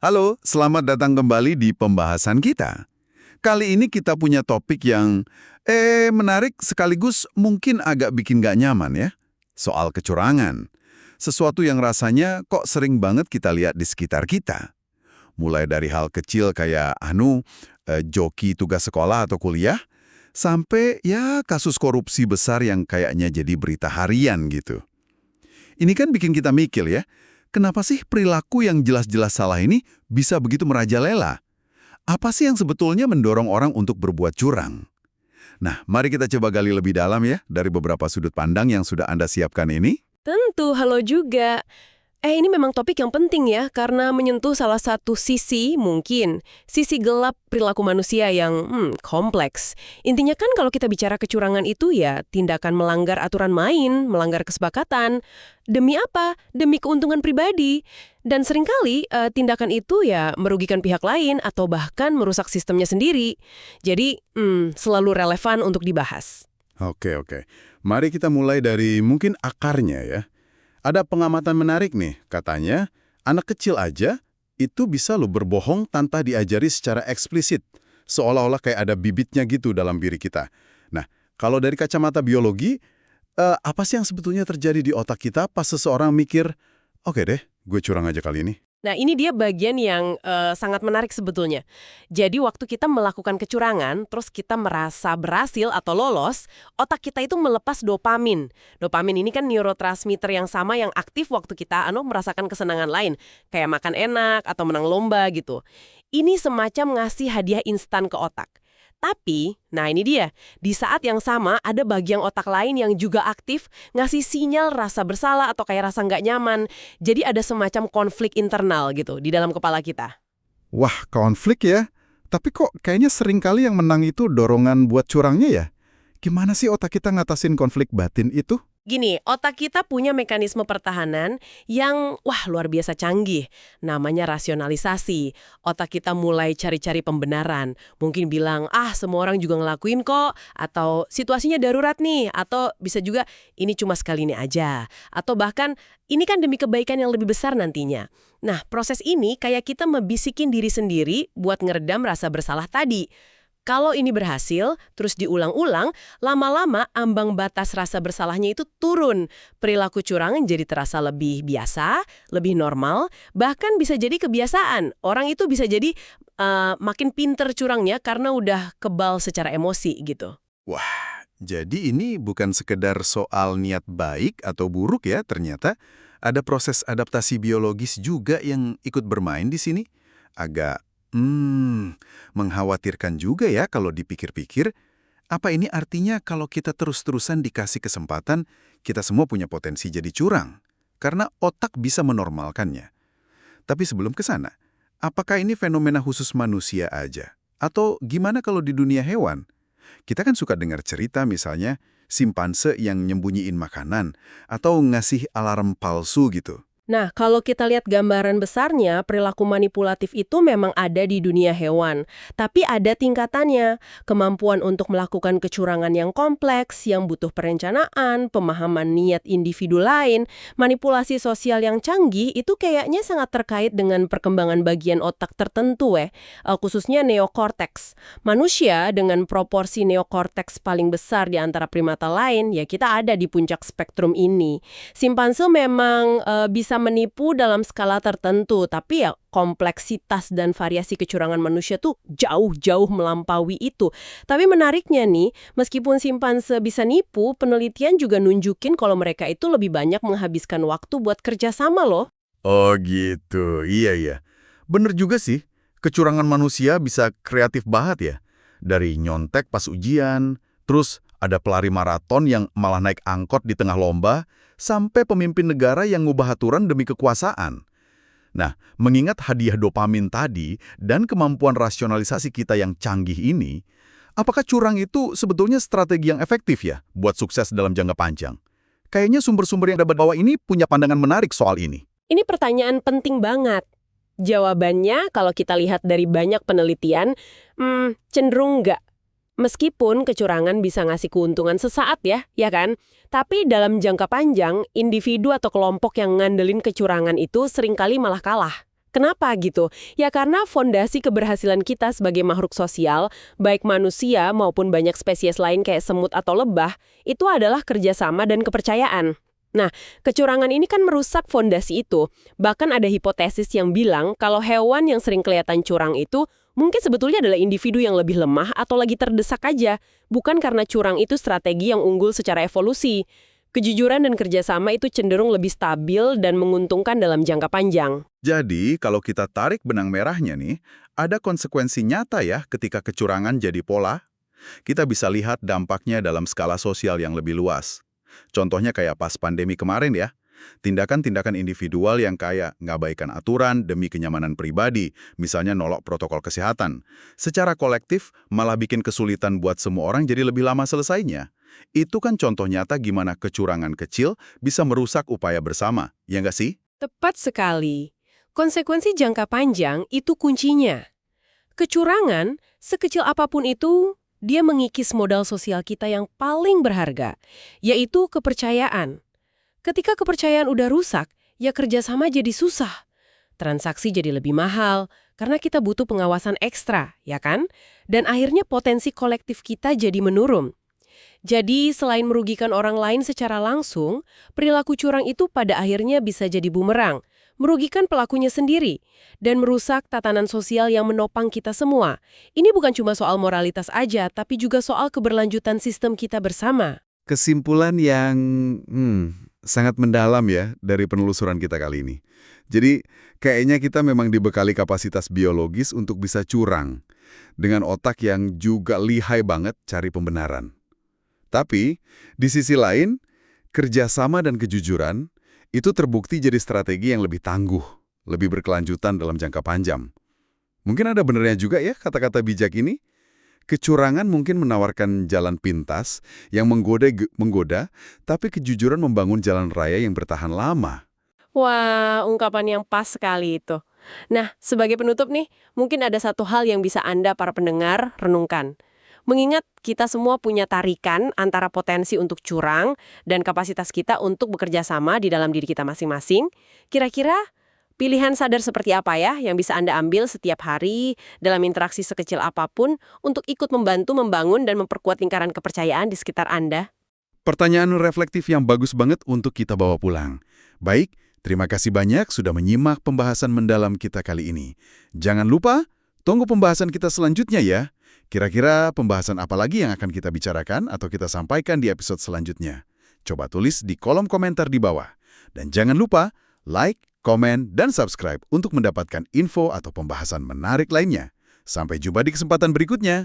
Halo, selamat datang kembali di pembahasan kita. Kali ini kita punya topik yang menarik sekaligus mungkin agak bikin gak nyaman ya. Soal kecurangan. Sesuatu yang rasanya kok sering banget kita lihat di sekitar kita. Mulai dari hal kecil kayak joki tugas sekolah atau kuliah, sampai ya kasus korupsi besar yang kayaknya jadi berita harian gitu. Ini kan bikin kita mikir ya, kenapa sih perilaku yang jelas-jelas salah ini bisa begitu merajalela? Apa sih yang sebetulnya mendorong orang untuk berbuat curang? Nah, mari kita coba gali lebih dalam ya dari beberapa sudut pandang yang sudah Anda siapkan ini. Tentu, halo juga. Ini memang topik yang penting ya, karena menyentuh salah satu sisi, mungkin, sisi gelap perilaku manusia yang kompleks. Intinya kan kalau kita bicara kecurangan itu ya tindakan melanggar aturan main, melanggar kesepakatan. Demi apa? Demi keuntungan pribadi. Dan seringkali tindakan itu ya merugikan pihak lain atau bahkan merusak sistemnya sendiri. Jadi, selalu relevan untuk dibahas. Oke. Mari kita mulai dari mungkin akarnya ya. Ada pengamatan menarik nih, katanya anak kecil aja itu bisa loh berbohong tanpa diajari secara eksplisit, seolah-olah kayak ada bibitnya gitu dalam diri kita. Nah, kalau dari kacamata biologi, apa sih yang sebetulnya terjadi di otak kita pas seseorang mikir, oke deh, gue curang aja kali ini? Nah, ini dia bagian yang sangat menarik sebetulnya. Jadi waktu kita melakukan kecurangan, terus kita merasa berhasil atau lolos, otak kita itu melepas dopamin. Dopamin ini kan neurotransmitter yang sama yang aktif waktu kita merasakan kesenangan lain, kayak makan enak atau menang lomba gitu. Ini semacam ngasih hadiah instan ke otak. Tapi, nah ini dia, di saat yang sama ada bagian otak lain yang juga aktif ngasih sinyal rasa bersalah atau kayak rasa nggak nyaman. Jadi ada semacam konflik internal gitu di dalam kepala kita. Wah, konflik ya? Tapi kok kayaknya sering kali yang menang itu dorongan buat curangnya ya? Gimana sih otak kita ngatasin konflik batin itu? Gini, otak kita punya mekanisme pertahanan yang, luar biasa canggih. Namanya rasionalisasi. Otak kita mulai cari-cari pembenaran. Mungkin bilang, semua orang juga ngelakuin kok. Atau situasinya darurat nih. Atau bisa juga, ini cuma sekali ini aja. Atau bahkan, ini kan demi kebaikan yang lebih besar nantinya. Nah, proses ini kayak kita membisikin diri sendiri buat ngeredam rasa bersalah tadi. Kalau ini berhasil, terus diulang-ulang, lama-lama ambang batas rasa bersalahnya itu turun. Perilaku curang jadi terasa lebih biasa, lebih normal, bahkan bisa jadi kebiasaan. Orang itu bisa jadi makin pinter curangnya karena udah kebal secara emosi gitu. Wah, jadi ini bukan sekedar soal niat baik atau buruk ya, ternyata ada proses adaptasi biologis juga yang ikut bermain di sini. Agak mengkhawatirkan juga ya kalau dipikir-pikir. Apa ini artinya kalau kita terus-terusan dikasih kesempatan, kita semua punya potensi jadi curang? Karena otak bisa menormalkannya. Tapi sebelum ke sana, apakah ini fenomena khusus manusia aja? Atau gimana kalau di dunia hewan? Kita kan suka dengar cerita misalnya simpanse yang nyembunyiin makanan atau ngasih alarm palsu gitu. Nah, kalau kita lihat gambaran besarnya, perilaku manipulatif itu memang ada di dunia hewan. Tapi ada tingkatannya. Kemampuan untuk melakukan kecurangan yang kompleks, yang butuh perencanaan, pemahaman niat individu lain, manipulasi sosial yang canggih, itu kayaknya sangat terkait dengan perkembangan bagian otak tertentu khususnya neokorteks. Manusia dengan proporsi neokorteks paling besar di antara primata lain, ya kita ada di puncak spektrum ini. Simpanse memang bisa menipu dalam skala tertentu, tapi ya kompleksitas dan variasi kecurangan manusia tuh jauh-jauh melampaui itu. Tapi menariknya nih, meskipun simpanse bisa nipu, penelitian juga nunjukin kalau mereka itu lebih banyak menghabiskan waktu buat kerjasama loh. Oh gitu, iya. Bener juga sih, kecurangan manusia bisa kreatif banget ya. Dari nyontek pas ujian, terus ada pelari maraton yang malah naik angkot di tengah lomba, sampai pemimpin negara yang ngubah aturan demi kekuasaan. Nah, mengingat hadiah dopamin tadi dan kemampuan rasionalisasi kita yang canggih ini, apakah curang itu sebetulnya strategi yang efektif ya buat sukses dalam jangka panjang? Kayaknya sumber-sumber yang dapat bawa ini punya pandangan menarik soal ini. Ini pertanyaan penting banget. Jawabannya, kalau kita lihat dari banyak penelitian, cenderung nggak. Meskipun kecurangan bisa ngasih keuntungan sesaat ya kan? Tapi dalam jangka panjang, individu atau kelompok yang ngandelin kecurangan itu seringkali malah kalah. Kenapa gitu? Ya karena fondasi keberhasilan kita sebagai makhluk sosial, baik manusia maupun banyak spesies lain kayak semut atau lebah, itu adalah kerjasama dan kepercayaan. Nah, kecurangan ini kan merusak fondasi itu. Bahkan ada hipotesis yang bilang kalau hewan yang sering kelihatan curang itu mungkin sebetulnya adalah individu yang lebih lemah atau lagi terdesak aja, bukan karena curang itu strategi yang unggul secara evolusi. Kejujuran dan kerjasama itu cenderung lebih stabil dan menguntungkan dalam jangka panjang. Jadi, kalau kita tarik benang merahnya nih, ada konsekuensi nyata ya ketika kecurangan jadi pola. Kita bisa lihat dampaknya dalam skala sosial yang lebih luas. Contohnya kayak pas pandemi kemarin ya. Tindakan-tindakan individual yang kayak ngabaikan aturan demi kenyamanan pribadi, misalnya nolak protokol kesehatan. Secara kolektif, malah bikin kesulitan buat semua orang jadi lebih lama selesainya. Itu kan contoh nyata gimana kecurangan kecil bisa merusak upaya bersama, ya nggak sih? Tepat sekali. Konsekuensi jangka panjang itu kuncinya. Kecurangan, sekecil apapun itu, dia mengikis modal sosial kita yang paling berharga, yaitu kepercayaan. Ketika kepercayaan udah rusak, ya kerjasama jadi susah. Transaksi jadi lebih mahal, karena kita butuh pengawasan ekstra, ya kan? Dan akhirnya potensi kolektif kita jadi menurun. Jadi, selain merugikan orang lain secara langsung, perilaku curang itu pada akhirnya bisa jadi bumerang, merugikan pelakunya sendiri, dan merusak tatanan sosial yang menopang kita semua. Ini bukan cuma soal moralitas aja, tapi juga soal keberlanjutan sistem kita bersama. Kesimpulan yang sangat mendalam ya dari penelusuran kita kali ini. Jadi, kayaknya kita memang dibekali kapasitas biologis untuk bisa curang, dengan otak yang juga lihai banget cari pembenaran. Tapi, di sisi lain, kerjasama dan kejujuran itu terbukti jadi strategi yang lebih tangguh, lebih berkelanjutan dalam jangka panjang. Mungkin ada benernya juga ya kata-kata bijak ini. Kecurangan mungkin menawarkan jalan pintas yang menggoda, tapi kejujuran membangun jalan raya yang bertahan lama. Wah, ungkapan yang pas sekali itu. Nah, sebagai penutup nih, mungkin ada satu hal yang bisa Anda para pendengar renungkan. Mengingat kita semua punya tarikan antara potensi untuk curang dan kapasitas kita untuk bekerja sama di dalam diri kita masing-masing, kira-kira pilihan sadar seperti apa ya yang bisa Anda ambil setiap hari dalam interaksi sekecil apapun untuk ikut membantu membangun dan memperkuat lingkaran kepercayaan di sekitar Anda? Pertanyaan reflektif yang bagus banget untuk kita bawa pulang. Baik, terima kasih banyak sudah menyimak pembahasan mendalam kita kali ini. Jangan lupa, tunggu pembahasan kita selanjutnya ya. Kira-kira pembahasan apa lagi yang akan kita bicarakan atau kita sampaikan di episode selanjutnya? Coba tulis di kolom komentar di bawah. Dan jangan lupa, like, komen, dan subscribe untuk mendapatkan info atau pembahasan menarik lainnya. Sampai jumpa di kesempatan berikutnya.